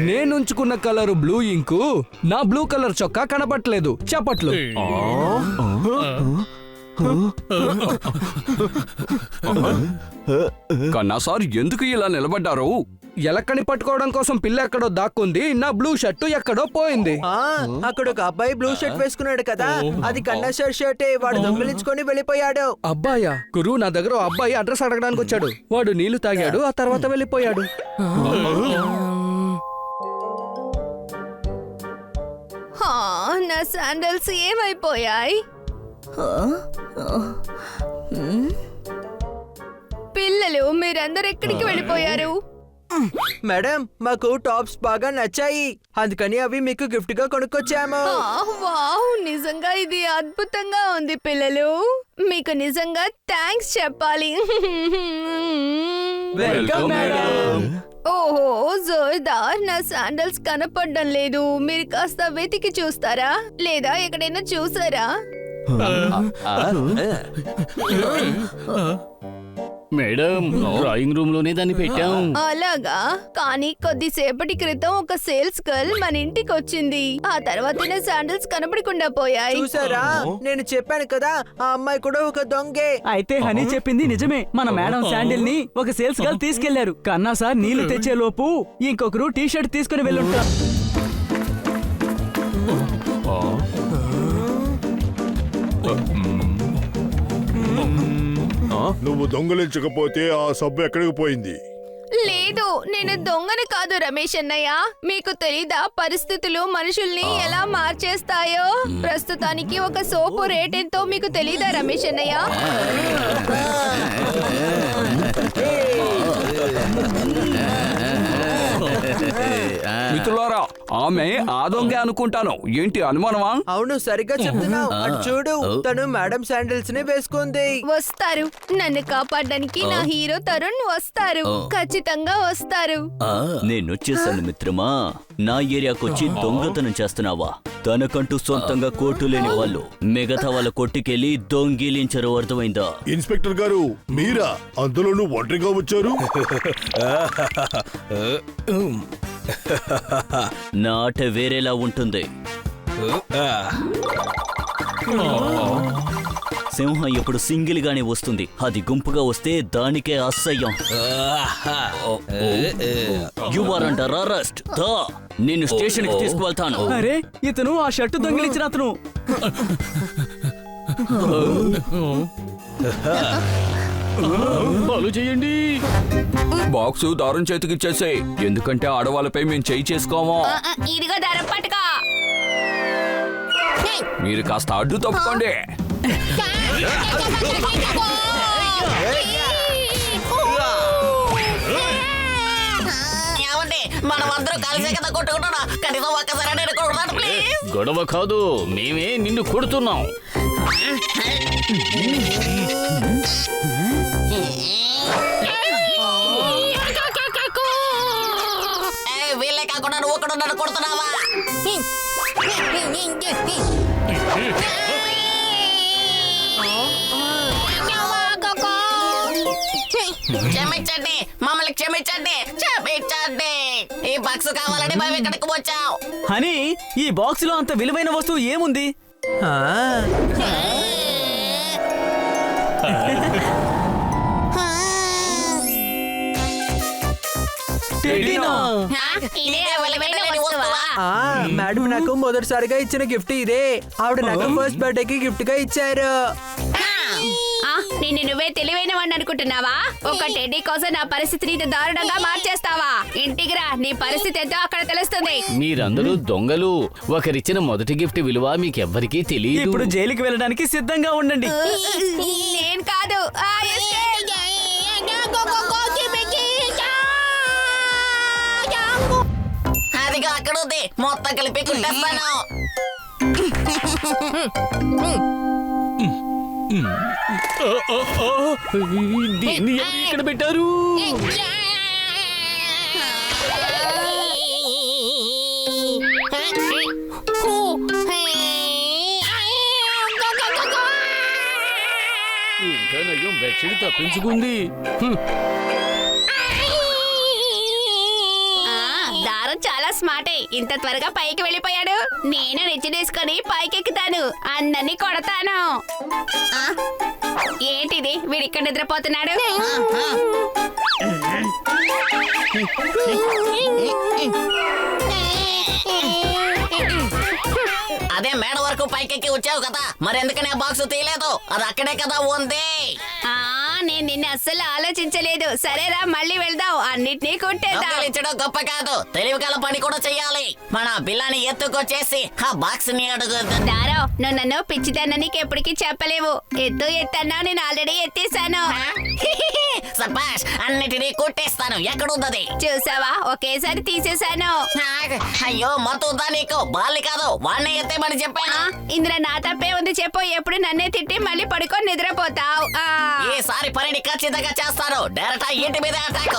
నేనుంచుకున్న colour blue ink నా blue colour చొక్కా కనపట్లేదు. చప్పట్లు. కన్నా సార్ ఎందుకు ఇలా నిలబడ్డారు? ఎలక్కని పట్టుకోవడం కోసం పిల్ల ఎక్కడో దాక్కుంది. నా బ్లూ షర్టు ఎక్కడో పోయింది. అక్కడ ఒక అబ్బాయి బ్లూ షర్ట్ వేసుకున్నాడు కదా, అది కన్నా సార్ షర్టే. వాడు దొంగిలించుకొని వెళ్ళిపోయాడు. అబ్బాయా? గురువు, నా దగ్గర అబ్బాయి అడ్రస్ అడగడానికి వచ్చాడు. వాడు నీళ్లు తాగాడు, ఆ తర్వాత వెళ్ళిపోయాడు. నా శాండల్స్ ఏమైపోయాయి? పిల్లలు, మీరందరూ ఎక్కడికి వెళ్ళిపోయారు? మేడం, మాకు టాప్స్ బాగా నచ్చాయి, అందుకని అవి మీకు గిఫ్ట్ గా కొనుక్కొచ్చాము. వావ్, నిజంగా ఇది అద్భుతంగా ఉంది పిల్లలు. మీకు నిజంగా థ్యాంక్స్ చెప్పాలి. Welcome madam. ఓహో జోర్దార్, నా శాండల్స్ కనపడడం లేదు. మీరు కాస్త వెతికి చూస్తారా? లేదా ఎక్కడైనా చూసారా? మేడం, డ్రాయింగ్ రూమ్ లోనే దాన్ని పెట్టాం. అలాగా? కానీ కొద్దిసేపటి క్రితం ఒక సేల్స్ గర్ల్ మన ఇంటికి వచ్చింది. ఆ తర్వాత నా శాండల్స్ కనపడకుండా పోయాయి. చూసారా, నేను చెప్పాను కదా, ఆ అమ్మాయి కూడా ఒక దొంగే. అయితే హనీ చెప్పింది నిజమే. మన మేడం శాండిల్ ని ఒక సేల్స్ గర్ల్ తీసుకెళ్లారు. కన్నా సార్ నీళ్లు తెచ్చే లోపు ఇంకొకరు టీ షర్ట్ తీసుకుని వెళ్ళుంటారు. నువ్వు దొంగలించకపోతే ఆ సబ్బు ఎక్కడికి పోయింది? లేదు, నేను దొంగని కాదు రమేష్ అన్నయ్య. మీకు తెలీదా పరిస్థితులు మనుషుల్ని ఎలా మార్చేస్తాయో? ప్రస్తుతానికి ఒక సోపు రేట్ ఎంతో మీకు తెలీదా రమేష్ అన్నయ్య? మిత్రులారా, ఆమె ఆ దొంగే అనుకుంటాను. ఏంటి అనుమానమా? అవును, సరిగ్గా చెప్తున్నావు. అటు చూడు, తను మేడం శాండిల్స్ ని వేసుకుంది. వస్తారు, నన్ను కాపాడడానికి నా హీరో తరుణ్ వస్తారు. ఖచ్చితంగా వస్తారు. నేనొచ్చేసాను మిత్రమా. నా ఏరియాకొచ్చి దొంగతనం చేస్తున్నావా? తనకంటూ సొంతంగా కోర్టు లేని వాళ్ళు మిగతా వాళ్ళ కొట్టుకెళ్లి దొంగిలించరు, అర్థమైందా? ఇన్స్పెక్టర్ గారు, మీరా? అందులోనూ ఒంటరిగా వచ్చారు? నా ఆట వేరేలా ఉంటుంది. సింహం ఎప్పుడు సింగిల్ గానే వస్తుంది, అది గుంపుగా వస్తే దానికే అసహ్యం. You are under arrest. నిన్ను స్టేషన్ కి తీసుకువెళ్తాను. అరే, ఇతను ఆ షర్టు దొంగిలించిన అతను. ఫాలో చేయండి. బాక్సు దారుణ చేతికిచ్చేసే, ఎందుకంటే ఆడవాళ్ళపై మేము చేయి చేసుకోము. ఇదిగో దారం పట్టుకో. మీరు కాస్త అడ్డు తప్పుకోండి. మనమందరం కలిసే కదా కొట్టుకుంటున్నా. కనీసం ఒక్కసారి నేను కొడతాను ప్లీజ్. గొడవ కాదు, మేమే నిన్ను కొడుతున్నాం. వీళ్ళే కాకుండా నువ్వు కూడా నన్ను కొడుతున్నావా? క్షమించండి, మమ్మల్ని క్షమించండి, క్షమించండి. ఈ బాక్స్ కావాలని మేము ఇక్కడికి వచ్చాం. హనీ, ఈ బాక్స్ లో అంత విలువైన వస్తువు ఏముంది? మేడం నాకు మొదటిసారిగా ఇచ్చిన గిఫ్ట్ ఇదే. ఆవిడ నాకు ఫస్ట్ బర్త్డే కి గిఫ్ట్ గా ఇచ్చారు. నిన్ను నువ్వే తెలివైన వాడిని అనుకుంటున్నావా? ఒక టెడ్డీ కోసం నా పరిస్థితిని ఇంత దారుణంగా మార్చేస్తావా? ఇంటికి రా, నీ పరిస్థితి ఎంతో అక్కడ తెలుస్తుంది. మీరందరూ దొంగలు. ఒకరిచ్చిన మొదటి గిఫ్ట్ విలువ మీకెవ్వరికీ తెలియదు. ఇప్పుడు జైలుకి వెళ్ళడానికి సిద్ధంగా ఉండండి. నేను కాదు. అదిగా అక్కడ ఉంది, మొత్తం కలిపి కుట్టేస్తాను. దీన్ని ఎవరు ఇక్కడ పెట్టారు? ఇంకా నయ్యం బెడ్షీట్ తప్పించుకుంది. ఇంత త్వరగా పైకి వెళ్ళిపోయాడు? నేను నిచ్చినేసుకొని పైకెక్కుతాను, అందరినీ కొడతాను. ఆ, ఏంటిది? వీడిక్కడ నిద్రపోతున్నాడు. అదే మేడ వరకు పైకెక్కి వచ్చావు కదా, మరెందుకనే బాక్స్ తీయలేదు? అది అక్కడే కదా ఉంది. ఆ, నేను నిన్ను అస్సలు ఆలోచించలేదు. సరేరా, మళ్ళీ వెళ్దాం, అన్నిటినీ కొట్టేద్దాం. దొంగలించడం గొప్ప కాదు, తెలివిగల పని కూడా చెయ్యాలి. మన పిల్లని ఎత్తుకొచ్చేసి ఆ బాక్స్ ని అడుగు. దారో, నువ్వు నన్ను పిచ్చిదాన్ని నీకు ఎప్పటికీ చెప్పలేవు. ఎత్తన్నా, నేను ఆల్రెడీ ఎత్తేసాను. సపాష్, అన్నిటినీ కొట్టేస్తాను. ఎక్కడుందది? చూసావా, ఒకేసారి తీసేశాను. అయ్యో మతుందా నీకు? బాలి కాదు, వాడిని ఎత్తేమని చెప్పాను. ఇందులో నా తప్పే ఉంది చెప్పు. ఎప్పుడు నన్నే తిట్టి మళ్ళీ పడుకొని నిద్రపోతావు. ఈసారి పనిని ఖచ్చితంగా చేస్తాను. డైరెక్ట్ ఇంటి మీద అటాక్.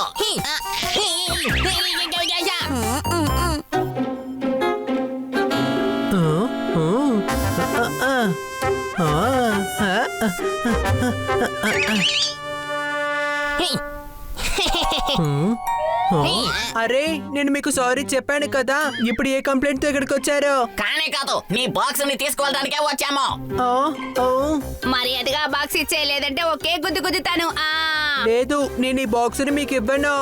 అరే, నేను మీకు సారీ చెప్పాను కదా, ఇప్పుడు ఏ కంప్లైంట్ తో ఇక్కడికి వచ్చారు? కానీ కాదు, నీ బాక్స్ ని తీసుకువెళ్ళడానికే వచ్చాము. మర్యాదగా బాక్స్ ఇచ్చే, లేదంటే ఒకే గుద్దు గుద్దుతాను. లేదు, నేను ఈ బాక్స్ ని మీకు ఇవ్వను.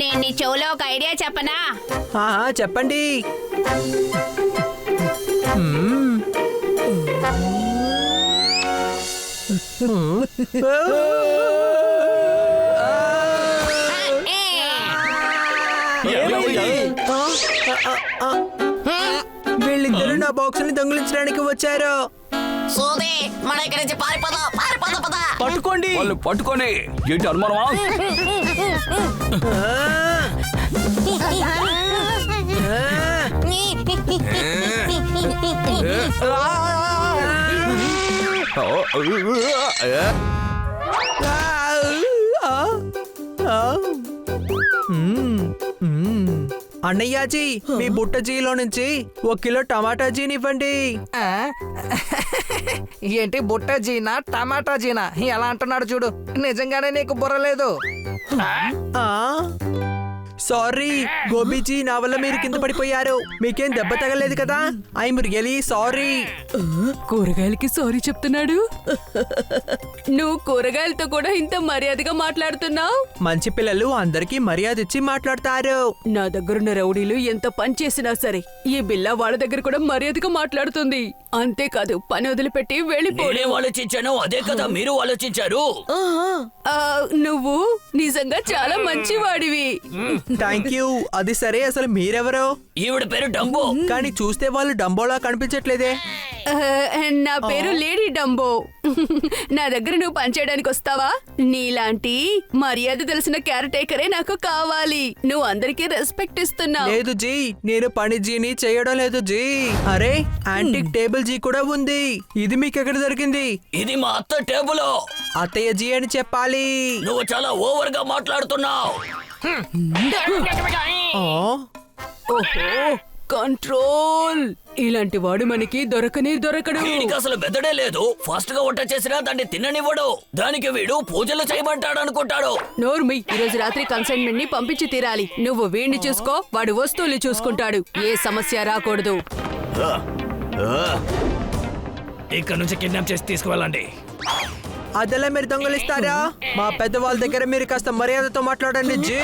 నేను నీ చెవులో ఒక ఐడియా చెప్పనా? చెప్పండి. వీళ్ళిద్దరూ నా బాక్స్ ని దొంగిలించడానికి వచ్చారు. సోది, మన ఇక్కడి నుంచి పారిపోదాం. పద. పట్టుకోండి. వాళ్ళు పట్టుకొని ఏంటి అనుమానమా? అన్నయ్యాజీ, మీ బుట్ట జీలో నుంచి 1 కిలో టమాటా జీని ఇవ్వండి. ఏంటి బుట్ట జీనా టమాటా జీనా ఎలా అంటున్నాడు చూడు. నిజంగానే నీకు బుర్ర లేదు. సారీ గోబీజీ, నా వల్ల మీరు కింద పడిపోయారు. మీకేం దెబ్బ తగలేదు కదా? I'm really sorry. కూరగాయలకి సారీ చెప్తున్నాడు. నువ్వు కూరగాయలతో కూడా ఇంత మర్యాదగా మాట్లాడుతున్నావు. మంచి పిల్లలు అందరికీ మర్యాద ఇచ్చి మాట్లాడతారు. నా దగ్గరున్న రౌడీలు ఎంత పని చేసినా సరే, ఈ బిల్ల వాళ్ళ దగ్గర కూడా మర్యాదగా మాట్లాడుతుంది. అంతేకాదు, పని వదిలిపెట్టి వెళ్ళిపోయి ఆలోచించాను, అదే కదా మీరు ఆలోచించారు. నువ్వు నిజంగా చాలా మంచివాడివి. Thank you. అది సరే, అసలు మీరెవరో? ఈవిడ పేరు డంబో. కానీ చూస్తే వాళ్ళు డంబోలా కనిపించట్లేదే. నా పేరు లేడీ డంబో. నా దగ్గర నువ్వు పనిచేయడానికి వస్తావా? నీలాంటి మర్యాద తెలిసిన కేర్ టేకరే నాకు కావాలి. నువ్వు అందరికీ రెస్పెక్ట్ ఇస్తున్నావు. లేదు జీ, నేను పని జీని చేయడం లేదు జీ. అరే, యాంటిక్ టేబుల్ జీ కూడా ఉంది. ఇది మీకు ఎక్కడ దొరికింది? ఇది మా అత్త టేబుల్. అత్తయ్య జీ అని చెప్పాలి. నువ్వు చాలా ఓవర్ గా మాట్లాడుతున్నావు. ఓహో, కంట్రోల్. ఇలాంటి వాడు మనకి దొరకడు. వీడికి అసలు బెదడే లేదు. ఫాస్ట్ గా వంట చేసినా దాన్ని తిననివ్వడు. దానికి వీడు పూజలు చేయమంటాడు అనుకుంటాడు. నోర్మి, ఈ రోజు రాత్రి కన్సైన్మెంట్ ని పంపించి తీరాలి. నువ్వు వీడిని చూసుకో, వాడు వస్తువులు చూసుకుంటాడు. ఏ సమస్య రాకూడదు. ఇక్కడ నుంచి కిడ్నాప్ చేసి తీసుకువెళ్ళండి. అదెలా మీరు దొంగలిస్తారా? మా పెద్దవాళ్ళ దగ్గర మీరు కాస్త మర్యాదతో మాట్లాడండి జీ.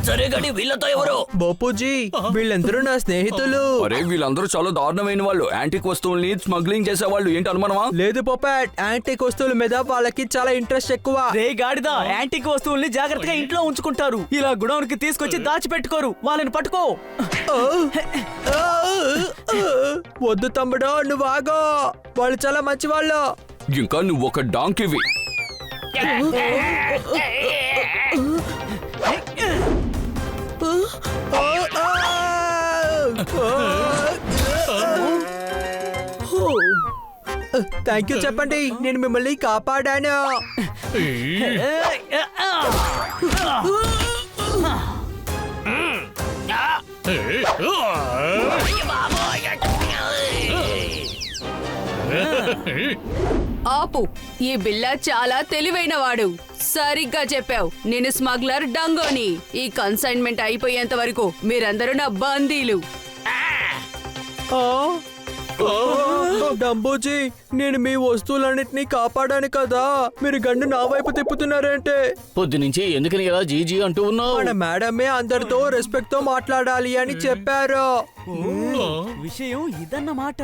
సరే గాని వీళ్ళతో ఎవరు? బాపూజీ, వీళ్ళందరూ నా స్నేహితులు. అరే వీళ్ళందరూ చాలా దారుణమైన వాళ్ళు. యాంటిక్ వస్తువుల్ని స్మగ్లింగ్ చేసేవాళ్ళు. ఏంటి అనుమానమా? లేదు పోపాట్, యాంటిక్ వస్తువుల మీద వాళ్ళకి చాలా ఇంట్రెస్ట్ ఎక్కువ. రే గాడిద, యాంటిక్ వస్తువుల్ని జాగ్రత్తగా ఇంట్లో ఉంచుకుంటారు. ఇలా గుడౌన్ కి తీసుకొచ్చి దాచిపెట్టుకోరు. వాళ్ళని పట్టుకో. వద్దు తమ్ముడో, నువ్వు ఆగో. వాళ్ళు చాలా మంచి వాళ్ళు. ఇంకా నువ్వు ఒక డాంకివి. థ్యాంక్ యూ చెప్పండి, నేను మిమ్మల్ని కాపాడాను. ఆపు, ఈ బిల్లా చాలా తెలివైనవాడు. సరిగ్గా చెప్పావు, నేను స్మగ్లర్ డంగోని. ఈ కన్సైన్మెంట్ అయిపోయేంత వరకు మీరందరూ నా బందీలు. డంబోజీ, నేను మీ వస్తువులన్నిటినీ కాపాడాను కదా, మీరు గన్ను నా వైపు తిప్పుతున్నారంటే? పొద్దు నుంచి ఎందుకని ఇలా జీజీ అంటూ ఉన్నావు? మన మేడమే అందరితో రెస్పెక్ట్ తో మాట్లాడాలి అని చెప్పారు. విషయం ఇదన్నమాట.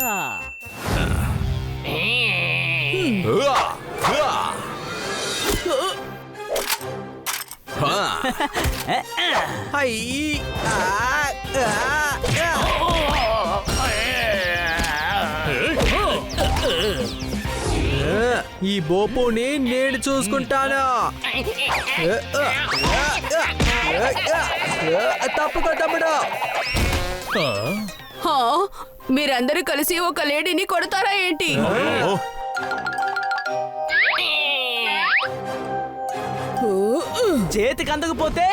ఈ బోపుని నేను చూసుకుంటాను. తప్పుకో తమ్ముడు. హా, మీరందరూ కలిసి ఒక లేడీని కొడతారా ఏంటి? చేతికి అందకపోతే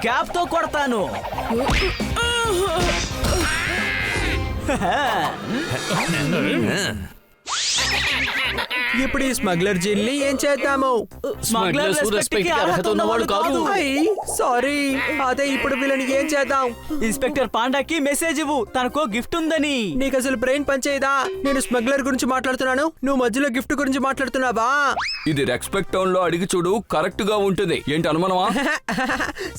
క్యాప్ తో కొడతాను. ఇప్పుడు ఈ స్మగ్లర్ జిల్ని ఏం చేద్దాము? స్మగ్లర్స్ రెస్పెక్ట్ కి అర్హత ఉన్నవాడు కాదు. సారీ, అదే ఇప్పుడు వీళ్ళని ఏం చేద్దాం? ఇన్స్పెక్టర్ పాండాకి మెసేజ్ ఇవ్వు, తనకో గిఫ్ట్ ఉందని. నీకు అసలు బ్రెయిన్ పనిచేయదా? నేను స్మగ్లర్ గురించి మాట్లాడుతున్నాను, నువ్వు మధ్యలో గిఫ్ట్ గురించి మాట్లాడుతున్నావా? ఇది రెస్పెక్ట్ టౌన్ లో అడిగి చూడు, కరెక్ట్ గా ఉంటుంది. ఏంటి అనుమానమా?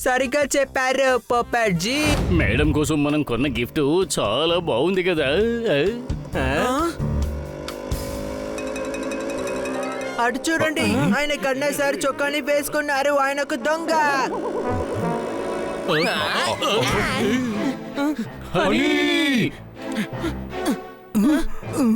సరిగ్గా చెప్పారు పప్పాజీ. మేడం కోసం మనం కొన్న గిఫ్ట్ చాలా బాగుంది కదా. అటు చూడండి, ఆయన కన్నసారి చొక్కాని వేసుకున్నారు. ఆయనకు దొంగ.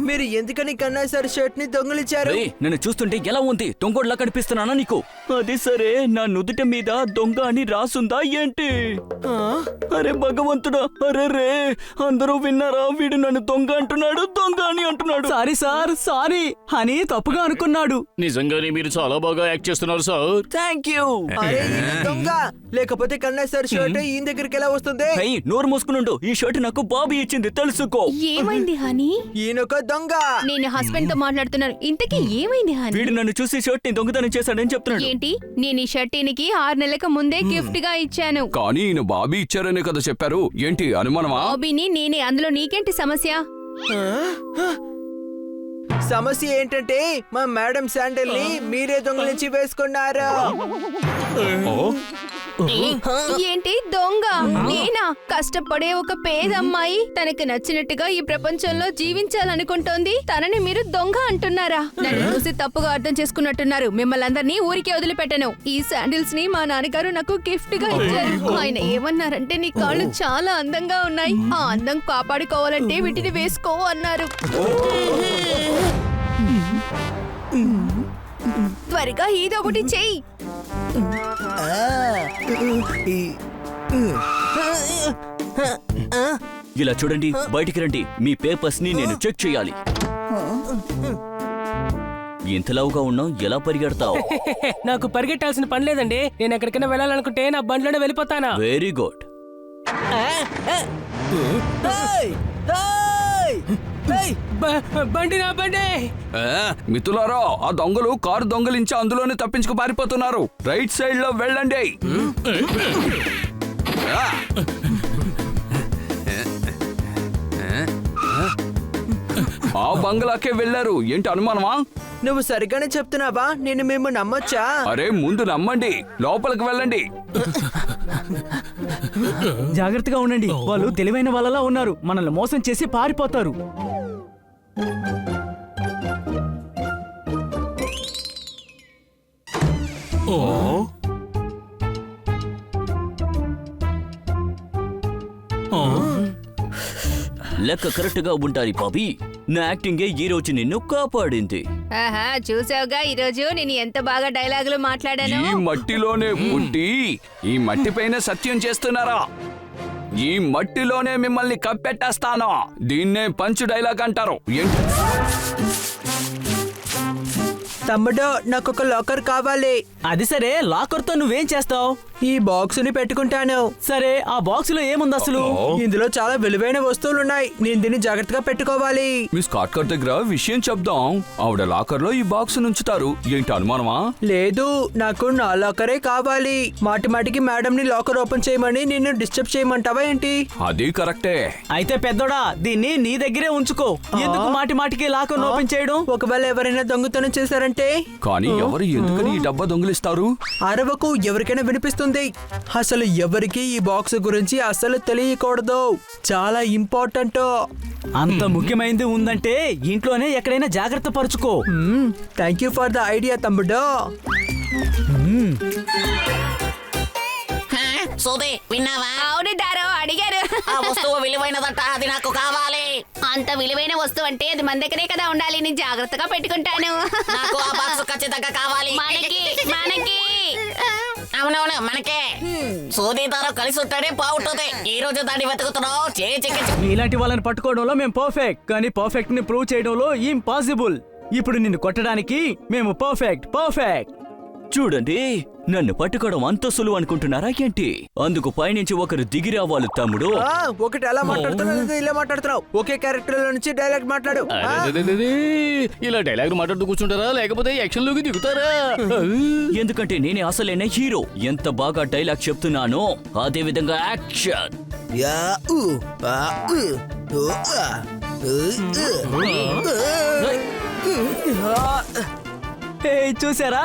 మీరు ఎందుకని కన్నసారి షర్ట్ ని దొంగలిచ్చారు? నన్ను చూస్తుంటే ఎలా ఉంది? దొంగోడ్లా కనిపిస్తున్నానా నీకు? అది సరే, నా నుదుట మీద దొంగ అని రాసుందా ఏంటి? అరే భగవంతుడా, అరే రే, అందరూ విన్నారా? వీడు నన్ను దొంగ అంటున్నాడు, దొంగ అని అంటున్నాడు. సారీ సార్, సారీ అని తప్పుగా అనుకున్నాడు. నిజంగానే మీరు చాలా బాగా యాక్ట్ చేస్తున్నారు సార్. Thank you. అరే, ఈయన దొంగ, లేకపోతే కన్నసారి షర్ట్ ఈయన దగ్గరికి ఎలా వస్తుంది? నోరు మూసుకునుండు. ఈ షర్ట్ నాకు బాబు ఇచ్చింది, తెలుసుకో. ఏమైంది హనీ? ఈయనొక దొంగ. నేను హస్బెండ్ తో మాట్లాడుతున్నాను. ఇంతకీ ఏమైంది హనీ? వీడు నన్ను చూసి షర్ట్ ని దొంగతనం చేశాడని చెప్తున్నాడు. ఏంటి? నేను ఈ షర్ట్ ఈయనకి 6 నెలలకు ముందే గిఫ్ట్ గా ఇచ్చాను. కానీ ఈయన బాబీ ఇచ్చారనే కదా చెప్పారు. ఏంటి అనుమానమా? బాబీని నేనే. అందులో నీకేంటి సమస్య? సమస్య ఏంటంటే మా మేడం శాండల్ ని మీరే దొంగలించి వేసుకున్నారు. ఏంటి దొంగ? నేనా? కష్టపడే ఒక పేదమ్మాయి తనకి నచ్చినట్టుగా ఈ ప్రపంచంలో జీవించాలనుకుంటోంది. తనని మీరు దొంగ అంటున్నారా? నన్ను చూసి తప్పుగా అర్థం చేసుకున్నట్టున్నారు. మిమ్మల్ని అందరినీ ఊరికే వదిలిపెట్టను. ఈ శాండిల్స్ ని మా నాన్నగారు నాకు గిఫ్ట్ గా ఇచ్చారు. ఆయన ఏమన్నారంటే, నీ కాళ్ళు చాలా అందంగా ఉన్నాయి, ఆ అందం కాపాడుకోవాలంటే వీటిని వేసుకో అన్నారు. త్వరగా ఏదో ఒకటి చెయ్యి. ఇలా చూడండి, బయటికి రండి. మీ పేపర్స్ ని నేను చెక్ చేయాలి. ఇంతలావుగా ఉన్నావు, ఎలా పరిగెడతావు? నాకు పరిగెట్టాల్సిన పని లేదండి. నేను ఎక్కడికైనా వెళ్ళాలనుకుంటే నా బండిలోనే వెళ్ళిపోతానా. Very good. బండి నా బండి. మిత్రులారా, ఆ దొంగలు కారు దొంగలించి అందులోనే తప్పించుకు పారిపోతున్నారు. రైట్ సైడ్ లో వెళ్ళండి. ఆ బంగ్లాకే వెళ్ళారు. ఏంటి అనుమానమా? నువ్వు సరిగ్గానే చెప్తున్నావా? నేను మేము నమ్మొచ్చా? అరే ముందు నమ్మండి, లోపలికి వెళ్ళండి. జాగ్రత్తగా ఉండండి, వాళ్ళు తెలివైన వాళ్ళలా ఉన్నారు. మనల్ని మోసం చేసి పారిపోతారు. లెక్క కరెక్ట్ గా ఉండాలి బాబీ. నా యాక్టింగే ఈ రోజు నిన్ను కాపాడింది. ఆహా, చూసావుగా ఈ రోజు నేను ఎంత బాగా డైలాగులు మాట్లాడాను. ఈ మట్టిలోనే పుట్టి ఈ మట్టి పైన సత్యం చేస్తున్నారా? ఈ మట్టిలోనే మిమ్మల్ని కప్పెట్టేస్తాను. దీన్నే పంచ్ డైలాగ్ అంటారు. ఏంటి? తమ్ముడు నాకు ఒక లాకర్ కావాలి. అది సరే, లాకర్ తో నువ్వేం చేస్తావు? ఈ బాక్స్ ని పెట్టుకుంటాను. సరే, ఆ బాక్స్ లో ఏముంది అసలు? ఇందులో చాలా విలువైన వస్తువులున్నాయి. నేను దీన్ని జాగ్రత్తగా పెట్టుకోవాలి. మిస్ కాట్కర్ దగ్గర విషయం చెప్దాం. ఆవిడ లాకర్ లో ఈ బాక్స్ నుంచుతారు. ఏంటి అనుమానమా? లేదు, నాకు నా లాకరే కావాలి. మాటి మాటికి మేడం ని లాకర్ ఓపెన్ చేయమని నిన్ను డిస్టర్బ్ చేయమంటావా ఏంటి? అది కరెక్టే. అయితే పెద్దోడా, దీన్ని నీ దగ్గరే ఉంచుకో. ఎందుకు మాటి మాటికి లాకర్ ఓపెన్ చేయడం? ఒకవేళ ఎవరైనా దొంగతనం చేశారంటే? కానీ ఎవరు ఎందుకని ఈ డబ్బా దొంగిలిస్తారు? అరవకు, ఎవరికైనా వినిపిస్తుంది. అసలు ఎవరికి ఈ బాక్స్ గురించి అసలు తెలియకూడదు. చాలా ఇంపార్టెంట్. అంత ముఖ్యమైనది ఉందంటే ఇంట్లోనే ఎక్కడైనా జాగ్రత్త పరుచుకో. Thank you for the idea తమ్ముడు. సోదే విన్నావా? అవును దారో, అడిగారు. ఆ వస్తువు విలువైనదట, అది నాకు కావాలి. అంత విలువైన వస్తువు అంటే అది మన దగ్గరే కదా ఉండాలి. నేను జాగ్రత్తగా పెట్టుకుంటాను. నాకు ఆ బాక్స్ ఖచ్చితంగా కావాలి. మనకి అవునవును, మనకే. సోదీదారు కలిసి ఉంటాడే బాగుంటుంది. ఈ రోజు దాన్ని వెతుకుతున్నావు. నీలాంటి వాళ్ళని పట్టుకోవడంలో మేము పర్ఫెక్ట్, కానీ పర్ఫెక్ట్ ని ప్రూవ్ చేయడంలో ఇంపాసిబుల్. ఇప్పుడు నిన్ను కొట్టడానికి మేము పర్ఫెక్ట్. చూడండి, నన్ను పట్టుకోవడం అంత సులువు అనుకుంటున్నారా ఏంటి? అందుకు పైనుంచి ఒకరు దిగి రావాలి తమ్ముడు. ఒకటి ఎలా మాట్లాడుతున్నావు, ఇలా మాట్లాడుతున్నావు. ఒకే క్యారెక్టర్ లో నుంచి డైలాగ్ మాట్లాడు. ఇలా డైలాగ్ మాట్లాడుతూ కూర్చుంటారా, లేకపోతే యాక్షన్ లోకి దిగుతారా? ఎందుకంటే నేనే అసలైన హీరో. ఎంత బాగా డైలాగ్ చెప్తున్నానో అదే విధంగా యాక్షన్. చూసారా,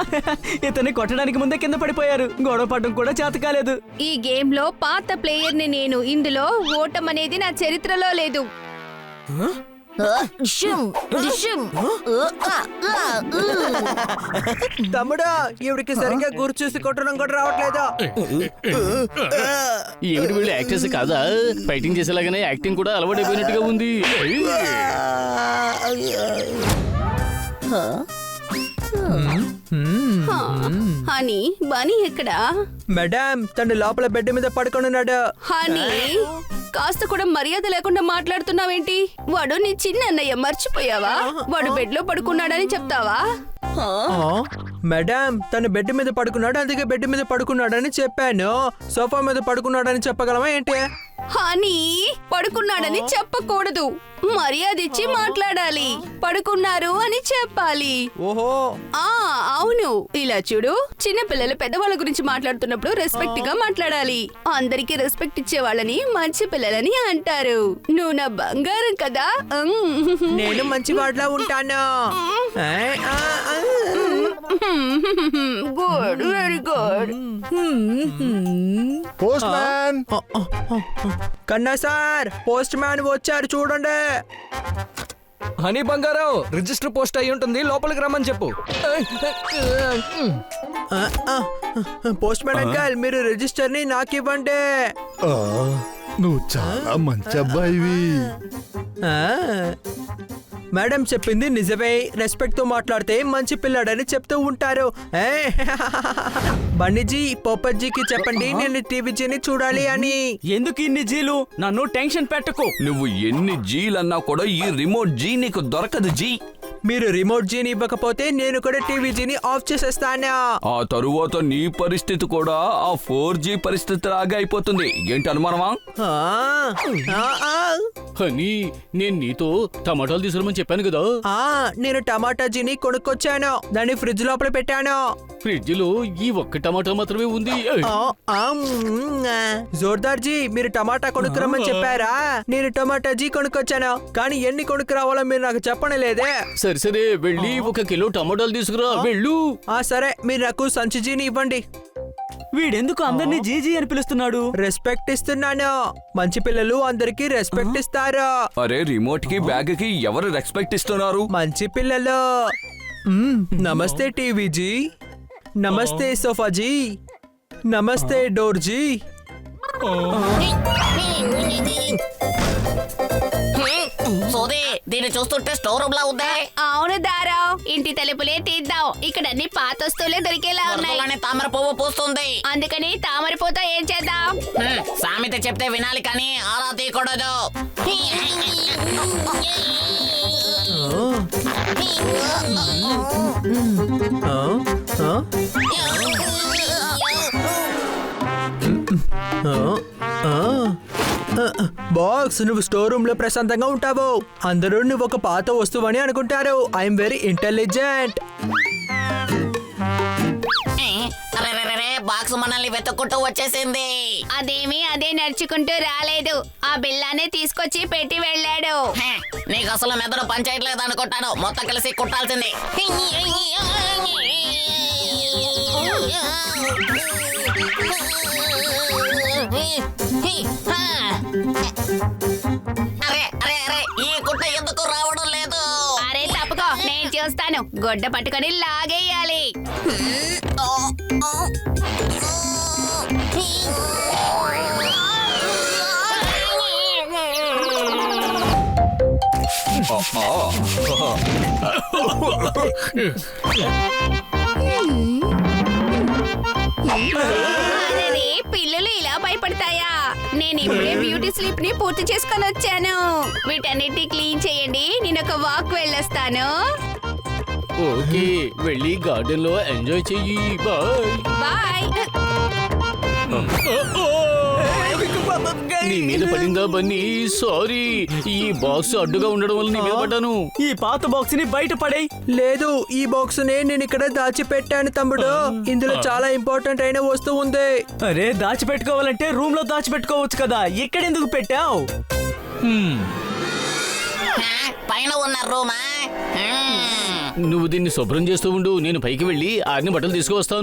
ఇతన్ని కొట్టడానికి ముందే కింద పడిపోయారు. గొడవ పడడం కూడా చేత కాలేదు. ఈ గేమ్ లో పాత ప్లేయర్ ని నేను. ఇందులో ఓటం అనేది నా చరిత్రలో లేదు. తమ్ముడు, ఈవిడికి సరిగ్గా గురి చూసి కొట్టడం కూడా రావట్లేదు. ఏమిటి వీళ్ళు యాక్టర్స్ కాదా? ఫైటింగ్ చేసేలాగానే యాక్టింగ్ కూడా అలవాటైపోయినట్టుగా ఉంది. హనీ, బనీ ఎక్కడా? మేడం, తను లోపల బెడ్ మీద పడుకొని ఉన్నాడు. హనీ, కాస్త కూడా మర్యాద లేకుండా మాట్లాడుతున్నావేంటి? వాడు నీ చిన్న అన్నయ్య, మర్చిపోయావా? వాడు బెడ్ లో పడుకున్నాడని చెప్తావా? మేడం, తను బెడ్ మీద పడుకున్నాడు, అందుకే బెడ్ మీద పడుకున్నాడని చెప్పాను. సోఫా మీద పడుకున్నాడని చెప్పగలమా ఏంటి? హనీ, పడుకున్నాడని చెప్పకూడదు. మర్యాద ఇచ్చి మాట్లాడాలి. పడుకున్నారు అని చెప్పాలి. ఓహో, అవును. ఇలా చూడు, చిన్న పిల్లలు పెద్దవాళ్ళ గురించి మాట్లాడుతున్నప్పుడు రెస్పెక్ట్ గా మాట్లాడాలి. అందరికి రెస్పెక్ట్ ఇచ్చే వాళ్ళని మంచి పిల్లలని అంటారు. నువ్వు నా బంగారం కదా. నేను మంచి వాడిలా ఉంటాను. Good, very good. Post man. కన్నా సార్, పోస్ట్ మ్యాన్ వచ్చారు చూడండి. హనీ బంగారం, రిజిస్టర్ పోస్ట్ అయి ఉంటుంది, లోపలికి రమ్మని చెప్పు. పోస్ట్ మ్యాన్ అంకల్, మీరు రిజిస్టర్ ని నాకు ఇవ్వండి. నువ్వు చాలా మంచి అబ్బాయివి. మేడం చెప్పింది నిజమే. రెస్పెక్ట్ తో మాట్లాడితే మంచి పిల్లాడని చెప్తూ ఉంటారు. బన్నీజీ, పోపజ్జీకి చెప్పండి నేను టీవీజీని చూడాలి అని. ఎందుకు ఇన్ని జీలు? నన్ను టెన్షన్ పెట్టకు. నువ్వు ఎన్ని జీలన్నా కూడా ఈ రిమోట్ జీ నీకు దొరకదు జీ. మీరు రిమోట్ జీని ఇవ్వకపోతే నేను కూడా టీవీజీని ఆఫ్ చేసేస్తాను. ఆ తరువాత నీ పరిస్థితి కూడా ఆ 4G పరిస్థితి లాగా అయిపోతుంది. ఏంటి అనుమానమా? హనీ, నేను నీతో టమాటాలు తీసుకురమని చెప్పాను కదా. నేను టమాటా జీని కొనుక్కొచ్చాను. దాన్ని ఫ్రిడ్జ్ లోపల పెట్టాను. ఫ్రిడ్జ్ లో ఈ ఒక్క టమాటా మాత్రమే ఉంది. జోర్దార్ జీ, మీరు టమాటా కొనుక్కురమ్మని చెప్పారా? నేను టమాటా జీ కొనుక్కొచ్చాను, కానీ ఎన్ని కొనుక్కురావాలో మీరు నాకు చెప్పనే లేదే. సరే వెళ్ళి 1 కిలో టమాటాలు తీసుకురా, వెళ్ళు. సరే, మీరు నాకు సంచి జీని ఇవ్వండి. వీడెందుకు అందరినీ జీజీ అని పిలుస్తున్నాడు? రెస్పెక్ట్ ఇస్తున్నాను. మంచి పిల్లలు అందరికి రెస్పెక్ట్ ఇస్తారు. అరే, రిమోట్ కి బ్యాగ్ కి ఎవరు రెస్పెక్ట్ ఇస్తున్నారు? మంచి పిల్లలు. నమస్తే టీవీజీ, నమస్తే సోఫాజీ, నమస్తే డోర్జీ. సోదే, దీన్ని చూస్తుంటే స్టోర్ రూమ్ లా ఉంది. అవును దారో, ఇంటి తలుపులే తీద్దాం. ఇక్కడ అన్ని పాత వస్తువులే దొరికేలా ఉన్నాయి. తామర పువ్వు పూస్తుంది. అందుకని తామర పూతో ఏం చేద్దాం? సామెత చెప్తే వినాలి కానీ ఆరా తీయకూడదు. బాక్స్, నువ్వు స్టోర్ రూమ్ లో ప్రశాంతంగా ఉంటావు. అందరూ నువ్వు ఒక పాత వస్తువని అనుకుంటారు. I'm very intelligent. అరే బాక్స్ మనల్ని వెతుక్కుంటూ వచ్చేసింది. అదే నడుచుకుంటూ రాలేదు. ఆ బిల్లానే తీసుకొచ్చి పెట్టి వెళ్ళాడు. నీకు అసలు మెదడు పనిచేయట్లేదు అనుకుంటాను. మొత్తం కలిసి కుట్టాల్సింది. అరే అరే అరే ఈ కుట్ట ఎందుకు రావడం లేదు? అరే తప్పుకో, నేను చూస్తాను. గొడ్డ పట్టుకొని లాగేయాలి. అరే పిల్లలు ఇలా భయపడతాయా? నేను ఇప్పుడే బ్యూటీ స్లీప్ ని పూర్తి చేసుకొని వచ్చాను. వీటన్నిటిని క్లీన్ చేయండి. నేను ఒక వాక్ వెళ్ళొస్తాను. ఓకే, వెళ్ళి గార్డెన్ లో ఎంజాయ్ చెయ్యి. బాయ్. బాయ్. నీ మీద పడిందా బన్నీ? సారీ, ఈ బాక్స్ అడ్డుగా ఉండడం వల్ల నీ మీద పడ్డాను. ఈ పాత బాక్స్ ని బయట పడేయ్. లేదు, ఈ బాక్స్ నే నేను ఇక్కడ దాచిపెట్టాను తమ్ముడు. ఇందులో చాలా ఇంపార్టెంట్ అయిన వస్తువు ఉంది. అరే దాచిపెట్టుకోవాలంటే రూమ్ లో దాచిపెట్టుకోవచ్చు కదా, ఇక్కడ ఎందుకు పెట్టావు? పైన ఉన్న రూమా? నువ్వు దీన్ని శుభ్రం చేస్తూ ఉండు, నేను పైకి వెళ్ళి ఆరిన బట్టలు తీసుకువస్తాను.